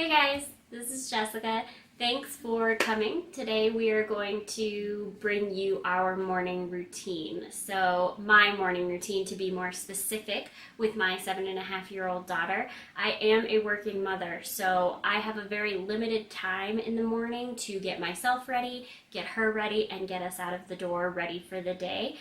Hey guys, this is Jessica. Thanks for coming. Today we are going to bring you our morning routine. So, my morning routine, to be more specific, with my 7.5-year-old daughter. I am a working mother, so I have a very limited time in the morning to get myself ready, get her ready, and get us out of the door ready for the day.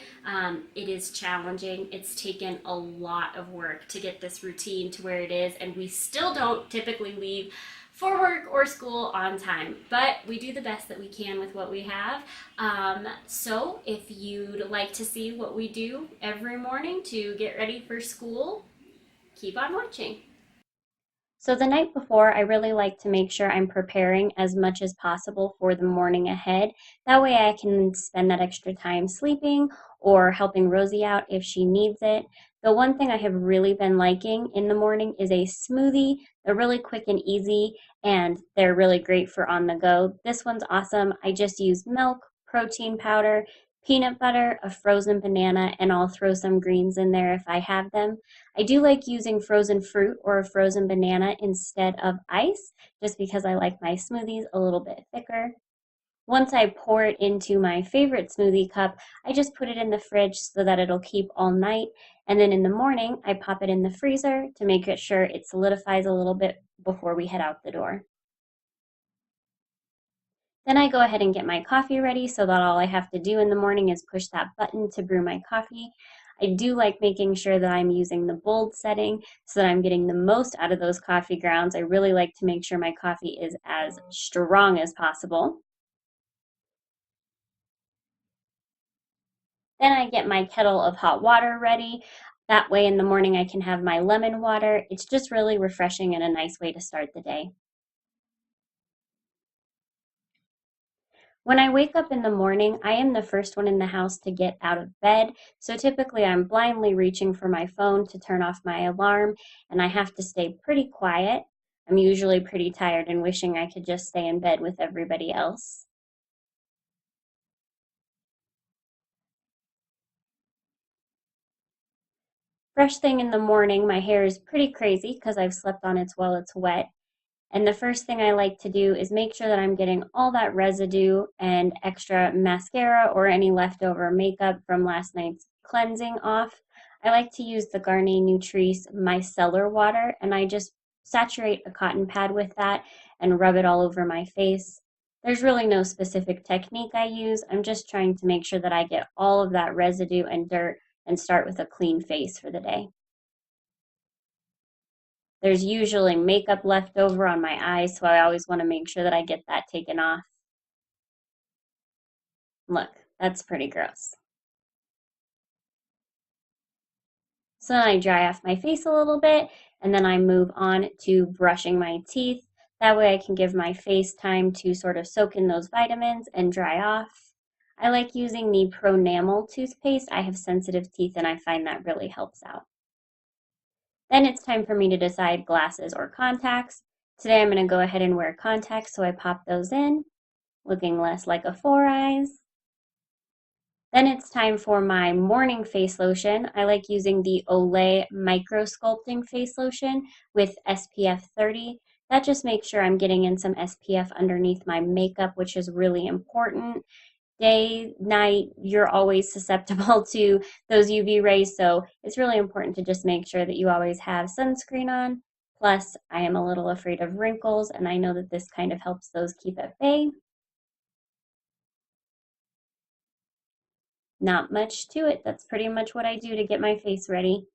It is challenging. It's taken a lot of work to get this routine to where it is, and we still don't typically leave for work or school on time, but we do the best that we can with what we have. So, if you'd like to see what we do every morning to get ready for school, keep on watching. So the night before, I really like to make sure I'm preparing as much as possible for the morning ahead. That way I can spend that extra time sleeping or helping Rosie out if she needs it. The one thing I have really been liking in the morning is a smoothie. They're really quick and easy, and they're really great for on the go. This one's awesome. I just use milk, protein powder, peanut butter, a frozen banana, and I'll throw some greens in there if I have them. I do like using frozen fruit or a frozen banana instead of ice, just because I like my smoothies a little bit thicker. Once I pour it into my favorite smoothie cup, I just put it in the fridge so that it'll keep all night. And then in the morning, I pop it in the freezer to make sure it solidifies a little bit before we head out the door. Then I go ahead and get my coffee ready so that all I have to do in the morning is push that button to brew my coffee. I do like making sure that I'm using the bold setting so that I'm getting the most out of those coffee grounds. I really like to make sure my coffee is as strong as possible. Then I get my kettle of hot water ready. That way in the morning I can have my lemon water. It's just really refreshing and a nice way to start the day. When I wake up in the morning, I am the first one in the house to get out of bed. So typically I'm blindly reaching for my phone to turn off my alarm, and I have to stay pretty quiet. I'm usually pretty tired and wishing I could just stay in bed with everybody else. First thing in the morning, my hair is pretty crazy because I've slept on it while it's wet. And the first thing I like to do is make sure that I'm getting all that residue and extra mascara or any leftover makeup from last night's cleansing off. I like to use the Garnier Nutrice micellar water, and I just saturate a cotton pad with that and rub it all over my face. There's really no specific technique I use. I'm just trying to make sure that I get all of that residue and dirt and start with a clean face for the day. There's usually makeup left over on my eyes, so I always want to make sure that I get that taken off. Look, that's pretty gross. So then I dry off my face a little bit, and then I move on to brushing my teeth. That way I can give my face time to sort of soak in those vitamins and dry off. I like using the Pronamel toothpaste. I have sensitive teeth, and I find that really helps out. Then it's time for me to decide glasses or contacts. Today I'm going to go ahead and wear contacts, so I pop those in, looking less like a four eyes. Then it's time for my morning face lotion. I like using the Olay Micro Sculpting Face Lotion with SPF 30. That just makes sure I'm getting in some SPF underneath my makeup, which is really important. Day, night, you're always susceptible to those UV rays, so it's really important to just make sure that you always have sunscreen on. Plus, I am a little afraid of wrinkles, and I know that this kind of helps those keep at bay. Not much to it. That's pretty much what I do to get my face ready.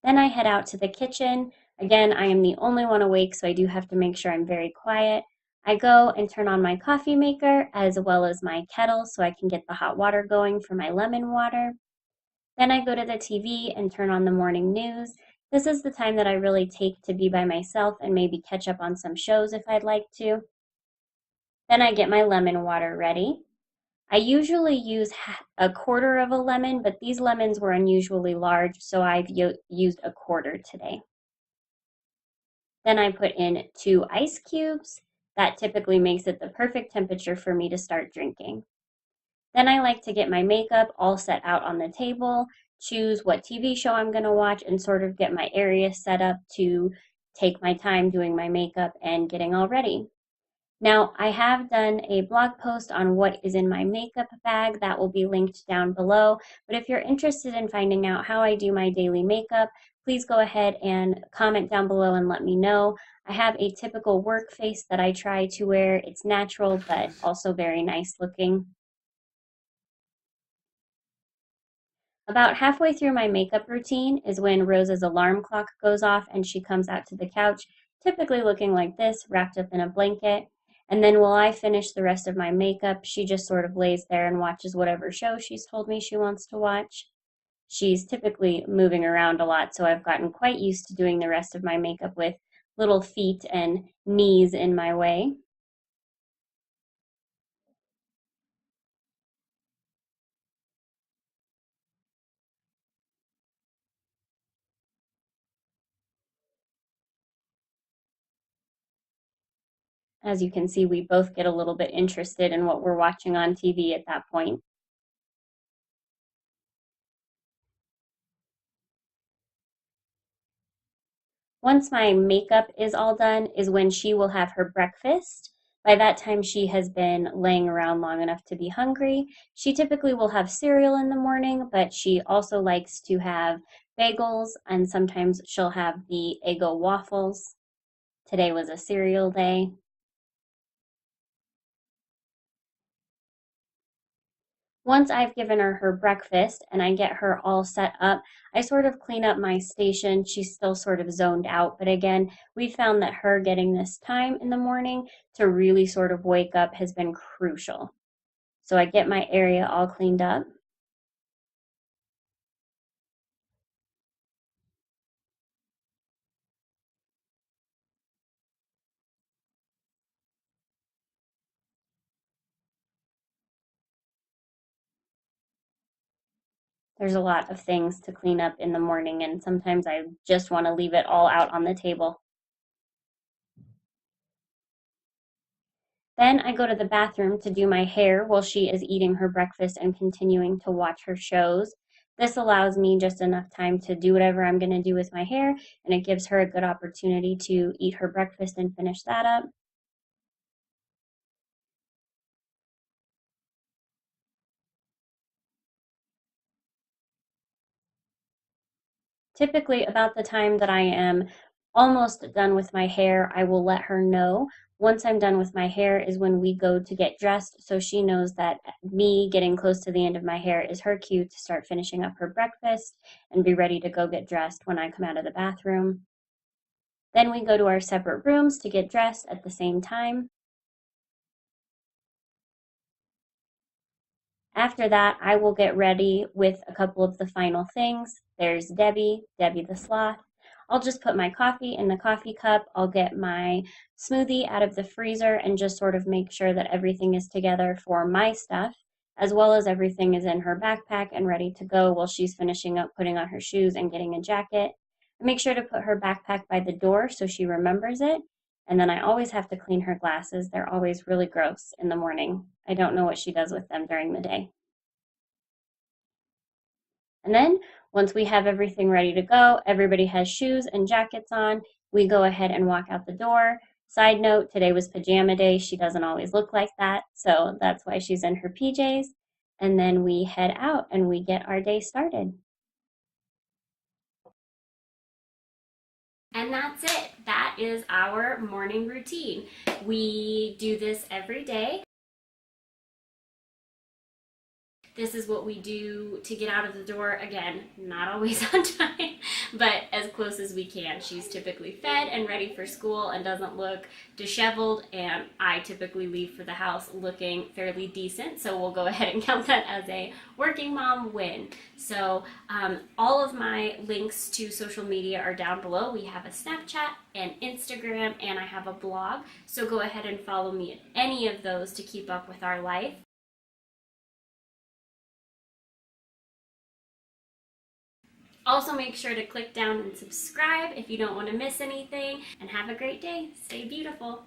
Then I head out to the kitchen. Again, I am the only one awake, so I do have to make sure I'm very quiet. I go and turn on my coffee maker as well as my kettle so I can get the hot water going for my lemon water. Then I go to the TV and turn on the morning news. This is the time that I really take to be by myself and maybe catch up on some shows if I'd like to. Then I get my lemon water ready. I usually use a quarter of a lemon, but these lemons were unusually large, so I've used a quarter today. Then I put in 2 ice cubes. That typically makes it the perfect temperature for me to start drinking. Then I like to get my makeup all set out on the table, choose what TV show I'm going to watch, and sort of get my area set up to take my time doing my makeup and getting all ready. Now, I have done a blog post on what is in my makeup bag that will be linked down below. But if you're interested in finding out how I do my daily makeup, please go ahead and comment down below and let me know. I have a typical work face that I try to wear. It's natural, but also very nice looking. About halfway through my makeup routine is when Rose's alarm clock goes off and she comes out to the couch, typically looking like this, wrapped up in a blanket. And then while I finish the rest of my makeup, she just sort of lays there and watches whatever show she's told me she wants to watch. She's typically moving around a lot, so I've gotten quite used to doing the rest of my makeup with little feet and knees in my way. As you can see, we both get a little bit interested in what we're watching on TV at that point. Once my makeup is all done is when she will have her breakfast. By that time, she has been laying around long enough to be hungry. She typically will have cereal in the morning, but she also likes to have bagels, and sometimes she'll have the Eggo waffles. Today was a cereal day. Once I've given her her breakfast and I get her all set up, I sort of clean up my station. She's still sort of zoned out, but again, we found that her getting this time in the morning to really sort of wake up has been crucial. So I get my area all cleaned up. There's a lot of things to clean up in the morning, and sometimes I just want to leave it all out on the table. Then I go to the bathroom to do my hair while she is eating her breakfast and continuing to watch her shows. This allows me just enough time to do whatever I'm going to do with my hair, and it gives her a good opportunity to eat her breakfast and finish that up. Typically, about the time that I am almost done with my hair, I will let her know. Once I'm done with my hair is when we go to get dressed, so she knows that me getting close to the end of my hair is her cue to start finishing up her breakfast and be ready to go get dressed when I come out of the bathroom. Then we go to our separate rooms to get dressed at the same time. After that, I will get ready with a couple of the final things. There's Debbie the sloth. I'll just put my coffee in the coffee cup. I'll get my smoothie out of the freezer and just sort of make sure that everything is together for my stuff, as well as everything is in her backpack and ready to go while she's finishing up putting on her shoes and getting a jacket. I make sure to put her backpack by the door so she remembers it. And then I always have to clean her glasses. They're always really gross in the morning. I don't know what she does with them during the day. And then once we have everything ready to go, everybody has shoes and jackets on, we go ahead and walk out the door. Side note, today was pajama day. She doesn't always look like that, so that's why she's in her PJs. And then we head out and we get our day started. And that's it. That is our morning routine. We do this every day. This is what we do to get out of the door. Again, not always on time, but as close as we can. She's typically fed and ready for school and doesn't look disheveled, and I typically leave for the house looking fairly decent, so we'll go ahead and count that as a working mom win. So all of my links to social media are down below. We have a Snapchat and Instagram, and I have a blog, so go ahead and follow me at any of those to keep up with our life. Also, make sure to click down and subscribe if you don't want to miss anything, and have a great day. Stay beautiful.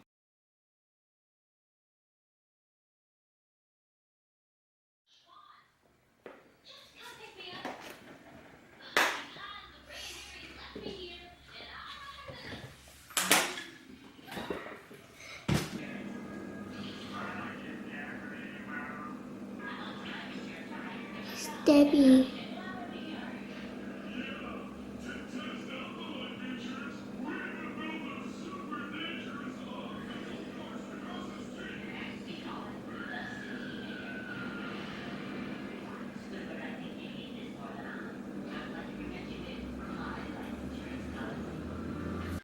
Debbie.